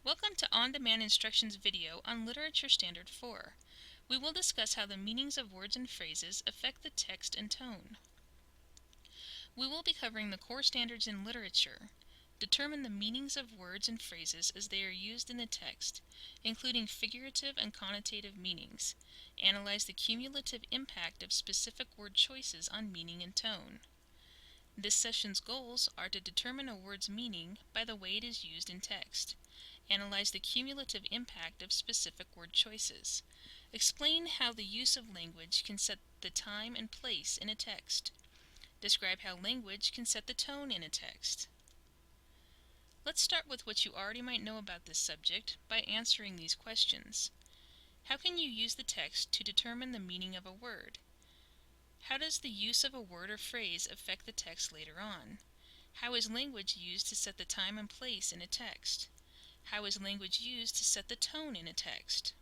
Welcome to On-Demand Instructions video on Literature Standard 4. We will discuss how the meanings of words and phrases affect the text and tone. We will be covering the core standards in literature, determine the meanings of words and phrases as they are used in the text, including figurative and connotative meanings, analyze the cumulative impact of specific word choices on meaning and tone. This session's goals are to determine a word's meaning by the way it is used in text, analyze the cumulative impact of specific word choices, explain how the use of language can set the time and place in a text, describe how language can set the tone in a text. Let's start with what you already might know about this subject by answering these questions. How can you use the text to determine the meaning of a word? How does the use of a word or phrase affect the text later on? How is language used to set the time and place in a text? How is language used to set the tone in a text?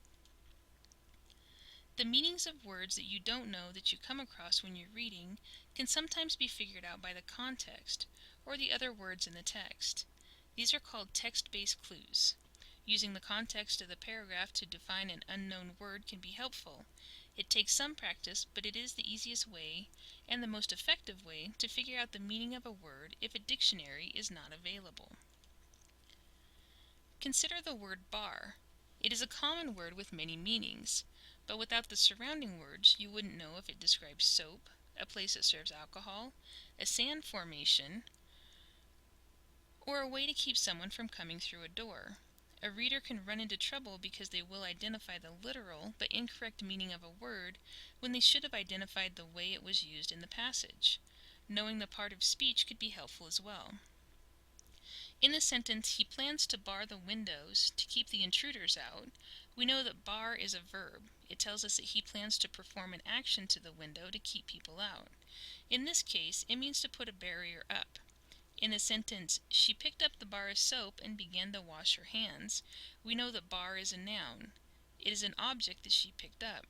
The meanings of words that you don't know that you come across when you're reading can sometimes be figured out by the context or the other words in the text. These are called text-based clues. Using the context of the paragraph to define an unknown word can be helpful. It takes some practice, but it is the easiest way and the most effective way to figure out the meaning of a word if a dictionary is not available. Consider the word bar. It is a common word with many meanings, but without the surrounding words, you wouldn't know if it describes soap, a place that serves alcohol, a sand formation, or a way to keep someone from coming through a door. A reader can run into trouble because they will identify the literal but incorrect meaning of a word when they should have identified the way it was used in the passage. Knowing the part of speech could be helpful as well. In the sentence, he plans to bar the windows to keep the intruders out, we know that bar is a verb. It tells us that he plans to perform an action to the window to keep people out. In this case, it means to put a barrier up. In the sentence, she picked up the bar of soap and began to wash her hands, we know that bar is a noun. It is an object that she picked up.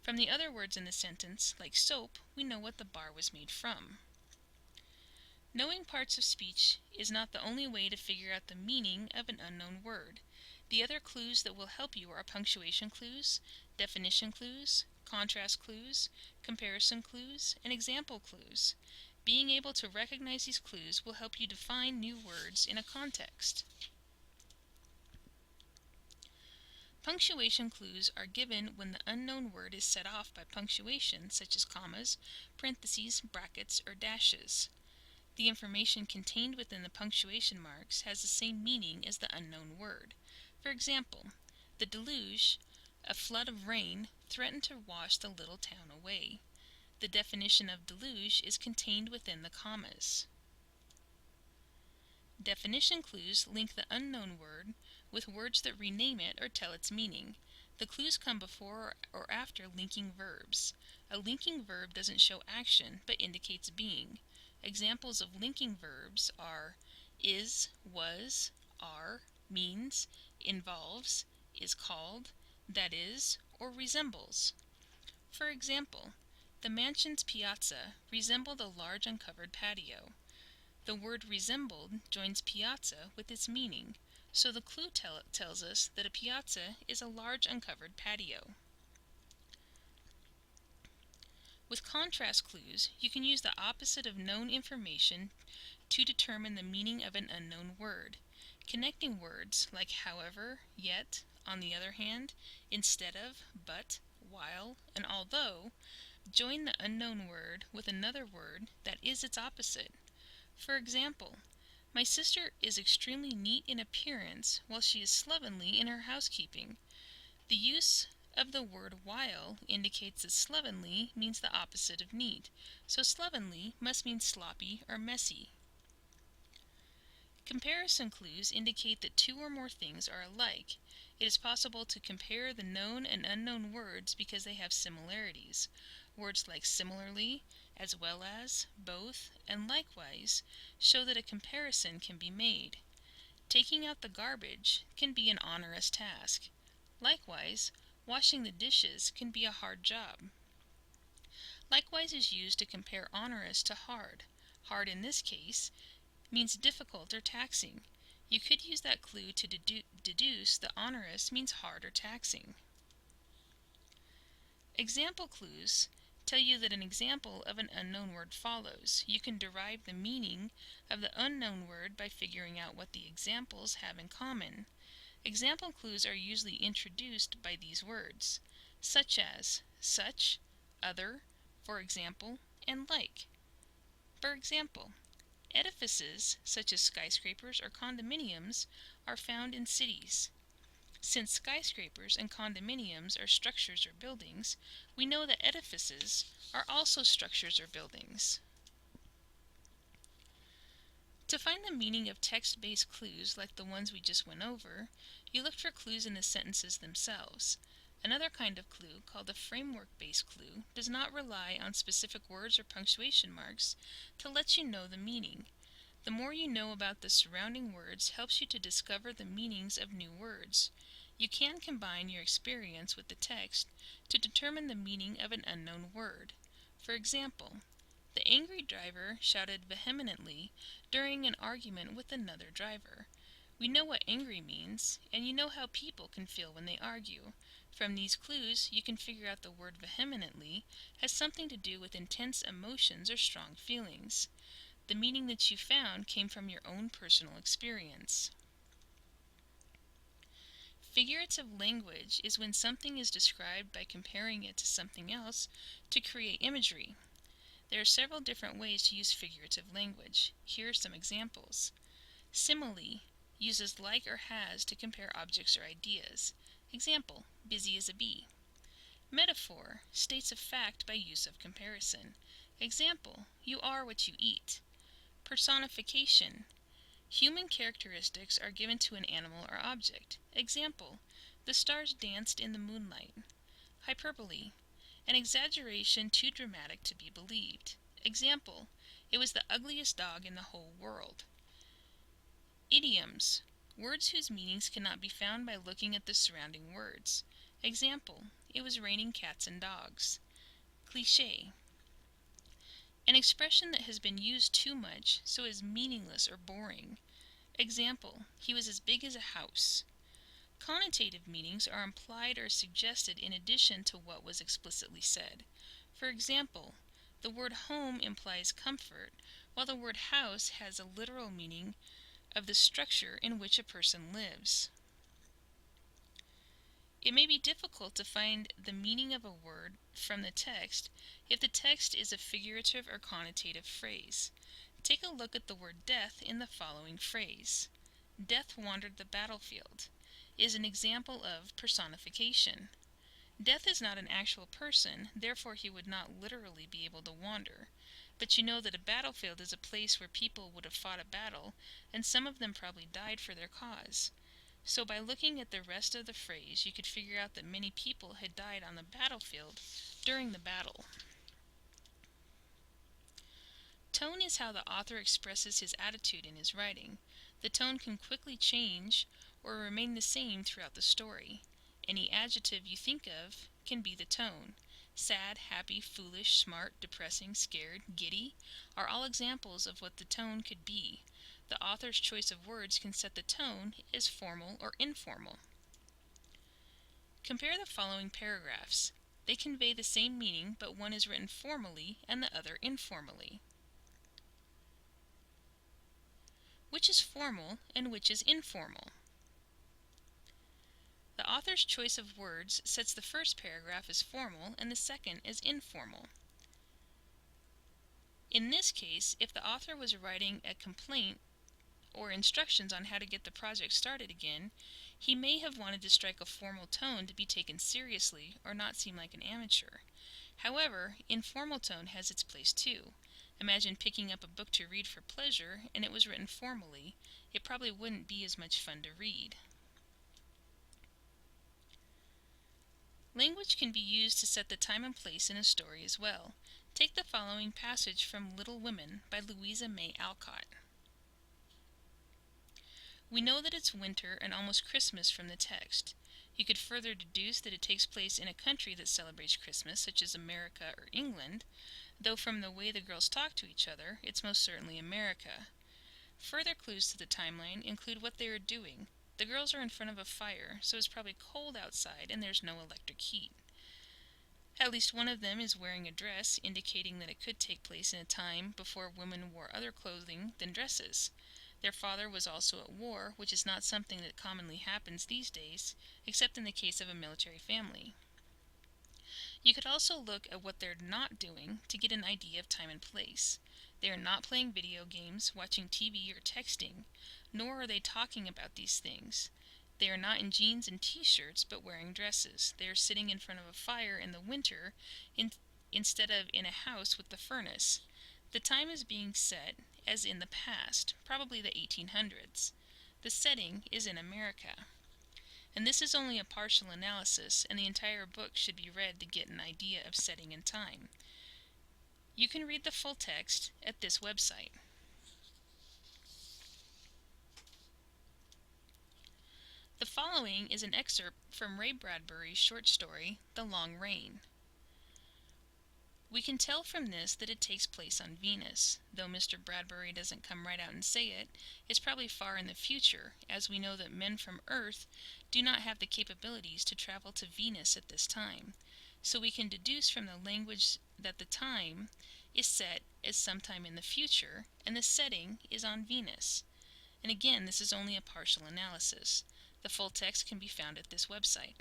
From the other words in the sentence, like soap, we know what the bar was made from. Knowing parts of speech is not the only way to figure out the meaning of an unknown word. The other clues that will help you are punctuation clues, definition clues, contrast clues, comparison clues, and example clues. Being able to recognize these clues will help you define new words in a context. Punctuation clues are given when the unknown word is set off by punctuation, such as commas, parentheses, brackets, or dashes. The information contained within the punctuation marks has the same meaning as the unknown word. For example, the deluge, a flood of rain, threatened to wash the little town away. The definition of deluge is contained within the commas. Definition clues link the unknown word with words that rename it or tell its meaning. The clues come before or after linking verbs. A linking verb doesn't show action but indicates being. Examples of linking verbs are is, was, are, means, involves, is called, that is, or resembles. For example, the mansion's piazza resembled a large uncovered patio. The word resembled joins piazza with its meaning, so the clue tells us that a piazza is a large uncovered patio. With contrast clues, you can use the opposite of known information to determine the meaning of an unknown word. Connecting words like however, yet, on the other hand, instead of, but, while, and although join the unknown word with another word that is its opposite. For example, my sister is extremely neat in appearance while she is slovenly in her housekeeping. The use of the word while indicates that slovenly means the opposite of neat, so slovenly must mean sloppy or messy. Comparison clues indicate that two or more things are alike. It is possible to compare the known and unknown words because they have similarities. Words like similarly, as well as, both, and likewise show that a comparison can be made. Taking out the garbage can be an onerous task. Likewise, washing the dishes can be a hard job. Likewise is used to compare onerous to hard. Hard in this case means difficult or taxing. You could use that clue to deduce that onerous means hard or taxing. Example clues tell you that an example of an unknown word follows. You can derive the meaning of the unknown word by figuring out what the examples have in common. Example clues are usually introduced by these words, such as such, other, for example, and like. For example, edifices, such as skyscrapers or condominiums, are found in cities. Since skyscrapers and condominiums are structures or buildings, we know that edifices are also structures or buildings. To find the meaning of text-based clues like the ones we just went over, you look for clues in the sentences themselves. Another kind of clue, called a framework-based clue, does not rely on specific words or punctuation marks to let you know the meaning. The more you know about the surrounding words helps you to discover the meanings of new words. You can combine your experience with the text to determine the meaning of an unknown word. For example, the angry driver shouted vehemently during an argument with another driver. We know what angry means, and you know how people can feel when they argue. From these clues, you can figure out the word vehemently has something to do with intense emotions or strong feelings. The meaning that you found came from your own personal experience. Figurative language is when something is described by comparing it to something else to create imagery. There are several different ways to use figurative language. Here are some examples. Simile uses like or has to compare objects or ideas. Example, busy as a bee. Metaphor states a fact by use of comparison. Example, you are what you eat. Personification. Human characteristics are given to an animal or object. Example, the stars danced in the moonlight. Hyperbole. An exaggeration too dramatic to be believed. Example, it was the ugliest dog in the whole world. Idioms. Words whose meanings cannot be found by looking at the surrounding words. Example, it was raining cats and dogs. Cliché. An expression that has been used too much, so is meaningless or boring. Example, he was as big as a house. Connotative meanings are implied or suggested in addition to what was explicitly said. For example, the word home implies comfort, while the word house has a literal meaning of the structure in which a person lives. It may be difficult to find the meaning of a word from the text if the text is a figurative or connotative phrase. Take a look at the word death in the following phrase. Death wandered the battlefield is an example of personification. Death is not an actual person, therefore he would not literally be able to wander. But you know that a battlefield is a place where people would have fought a battle, and some of them probably died for their cause. So by looking at the rest of the phrase, you could figure out that many people had died on the battlefield during the battle. Tone is how the author expresses his attitude in his writing. The tone can quickly change or remain the same throughout the story. Any adjective you think of can be the tone. Sad, happy, foolish, smart, depressing, scared, giddy are all examples of what the tone could be. The author's choice of words can set the tone as formal or informal. Compare the following paragraphs. They convey the same meaning, but one is written formally and the other informally. Which is formal and which is informal? The author's choice of words sets the first paragraph as formal and the second as informal. In this case, if the author was writing a complaint or instructions on how to get the project started again, he may have wanted to strike a formal tone to be taken seriously or not seem like an amateur. However, informal tone has its place too. Imagine picking up a book to read for pleasure and it was written formally. It probably wouldn't be as much fun to read. Language can be used to set the time and place in a story as well. Take the following passage from Little Women by Louisa May Alcott. We know that it's winter and almost Christmas from the text. You could further deduce that it takes place in a country that celebrates Christmas, such as America or England, though from the way the girls talk to each other, it's most certainly America. Further clues to the timeline include what they are doing. The girls are in front of a fire, so it's probably cold outside and there's no electric heat. At least one of them is wearing a dress, indicating that it could take place in a time before women wore other clothing than dresses. Their father was also at war, which is not something that commonly happens these days, except in the case of a military family. You could also look at what they're not doing to get an idea of time and place. They are not playing video games, watching TV, or texting, nor are they talking about these things. They are not in jeans and t-shirts, but wearing dresses. They are sitting in front of a fire in the winter instead of in a house with the furnace. The time is being set as in the past, probably the 1800s. The setting is in America. And this is only a partial analysis, and the entire book should be read to get an idea of setting and time. You can read the full text at this website. The following is an excerpt from Ray Bradbury's short story, The Long Rain. We can tell from this that it takes place on Venus. Though Mr. Bradbury doesn't come right out and say it, it's probably far in the future, as we know that men from Earth do not have the capabilities to travel to Venus at this time. So we can deduce from the language that the time is set as sometime in the future, and the setting is on Venus. And again, this is only a partial analysis. The full text can be found at this website.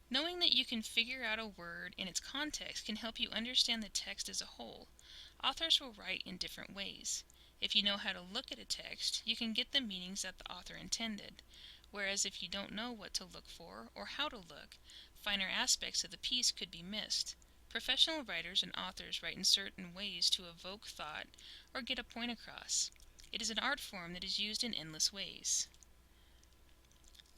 Knowing that you can figure out a word in its context can help you understand the text as a whole. Authors will write in different ways. If you know how to look at a text, you can get the meanings that the author intended. Whereas if you don't know what to look for or how to look, finer aspects of the piece could be missed. Professional writers and authors write in certain ways to evoke thought or get a point across. It is an art form that is used in endless ways.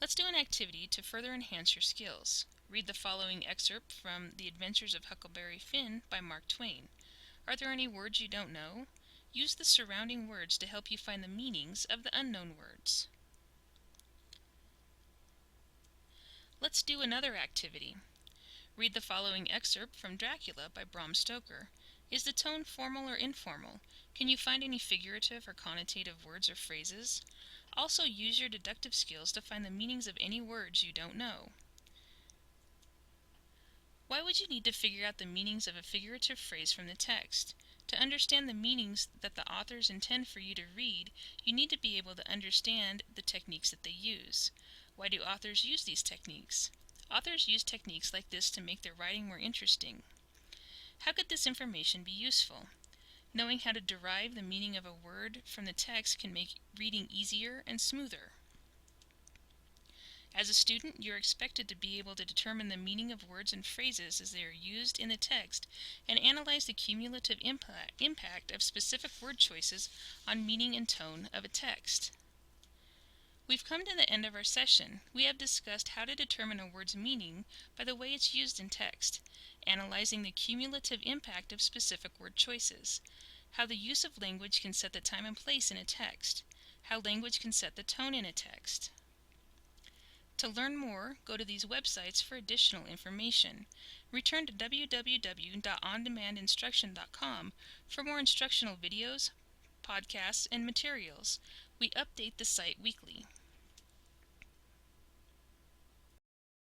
Let's do an activity to further enhance your skills. Read the following excerpt from The Adventures of Huckleberry Finn by Mark Twain. Are there any words you don't know? Use the surrounding words to help you find the meanings of the unknown words. Let's do another activity. Read the following excerpt from Dracula by Bram Stoker. Is the tone formal or informal? Can you find any figurative or connotative words or phrases? Also use your deductive skills to find the meanings of any words you don't know. Why would you need to figure out the meanings of a figurative phrase from the text? To understand the meanings that the authors intend for you to read, you need to be able to understand the techniques that they use. Why do authors use these techniques? Authors use techniques like this to make their writing more interesting. How could this information be useful? Knowing how to derive the meaning of a word from the text can make reading easier and smoother. As a student, you're expected to be able to determine the meaning of words and phrases as they are used in the text and analyze the cumulative impact of specific word choices on meaning and tone of a text. We've come to the end of our session. We have discussed how to determine a word's meaning by the way it's used in text, analyzing the cumulative impact of specific word choices, how the use of language can set the time and place in a text, how language can set the tone in a text. To learn more, go to these websites for additional information. Return to www.ondemandinstruction.com for more instructional videos, podcasts, and materials. We update the site weekly.